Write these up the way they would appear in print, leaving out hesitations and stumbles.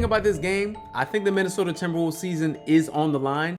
think about this game, I think the Minnesota Timberwolves season is on the line.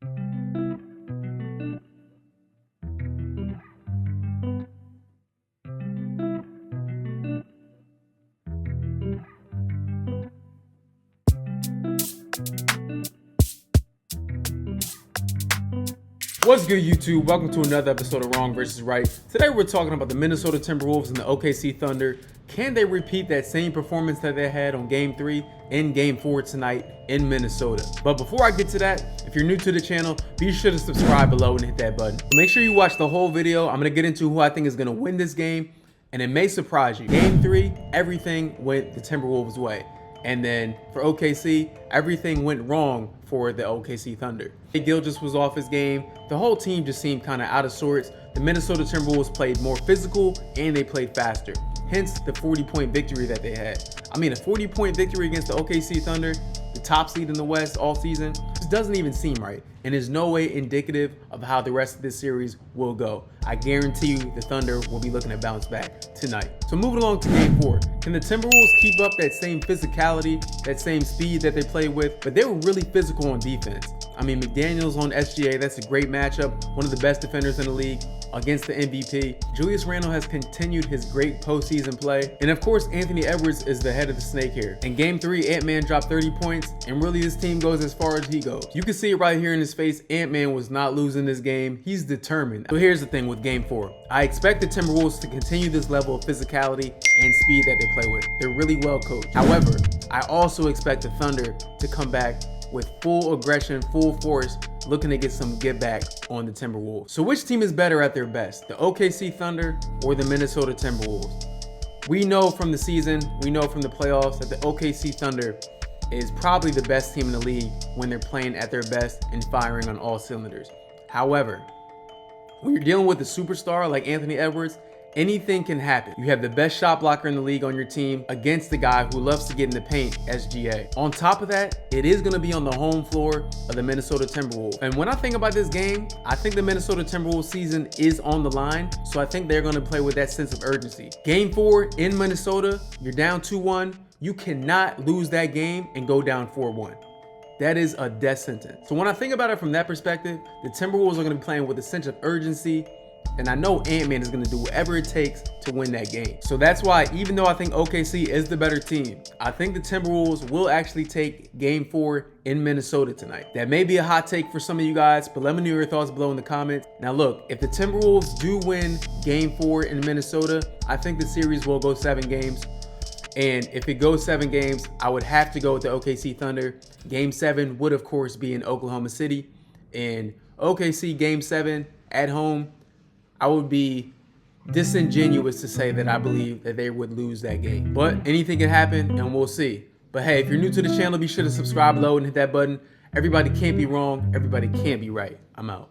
What's good, YouTube? Welcome to another episode of Wrong vs. Right. Today we're talking about the Minnesota Timberwolves and the OKC Thunder. Can they repeat that same performance that they had on Game 3 and Game 4 tonight in Minnesota? But before I get to that, if you're new to the channel, be sure to subscribe below and hit that button. Make sure you watch the whole video. I'm going to get into who I think is going to win this game, and it may surprise you. Game 3, everything went the Timberwolves' way. And then for OKC, everything went wrong for the OKC Thunder. Gil just was off his game. The whole team just seemed kind of out of sorts. The Minnesota Timberwolves played more physical and they played faster. Hence the 40-point victory that they had. I mean, a 40-point victory against the OKC Thunder, the top seed in the West all season, just doesn't even seem right. And is no way indicative of how the rest of this series will go. I guarantee you the Thunder will be looking to bounce back tonight. So moving along to Game 4. Can the Timberwolves keep up that same physicality, that same speed that they played with? But they were really physical on defense. I mean, McDaniels on SGA, that's a great matchup. One of the best defenders in the league against the MVP. Julius Randle has continued his great postseason play. And of course, Anthony Edwards is the head of the snake here. In Game 3, Ant-Man dropped 30 points, and really this team goes as far as he goes. You can see it right here in his face. Ant-Man was not losing this game. He's determined. So here's the thing with Game 4. I expect the Timberwolves to continue this level of physicality and speed that they play with. They're really well coached. However, I also expect the Thunder to come back with full aggression, full force, looking to get some get back on the Timberwolves. So which team is better at their best, the OKC Thunder or the Minnesota Timberwolves? We know from the season, we know from the playoffs that the OKC Thunder is probably the best team in the league when they're playing at their best and firing on all cylinders. However, when you're dealing with a superstar like Anthony Edwards, anything can happen. You have the best shot blocker in the league on your team against the guy who loves to get in the paint, SGA. On top of that, it is going to be on the home floor of the Minnesota Timberwolves. And when I think about this game, I think the Minnesota Timberwolves season is on the line. So I think they're going to play with that sense of urgency. Game 4 in Minnesota, you're down 2-1. You cannot lose that game and go down 4-1. That is a death sentence. So when I think about it from that perspective, the Timberwolves are going to be playing with a sense of urgency. And I know Ant-Man is going to do whatever it takes to win that game. So that's why, even though I think OKC is the better team, I think the Timberwolves will actually take Game 4 in Minnesota tonight. That may be a hot take for some of you guys, but let me know your thoughts below in the comments. Now look, if the Timberwolves do win Game 4 in Minnesota, I think the series will go 7 games. And if it goes 7 games, I would have to go with the OKC Thunder. Game 7 would, of course, be in Oklahoma City. And OKC Game 7 at home, I would be disingenuous to say that I believe that they would lose that game. But anything can happen, and we'll see. But hey, if you're new to the channel, be sure to subscribe below and hit that button. Everybody can't be wrong. Everybody can't be right. I'm out.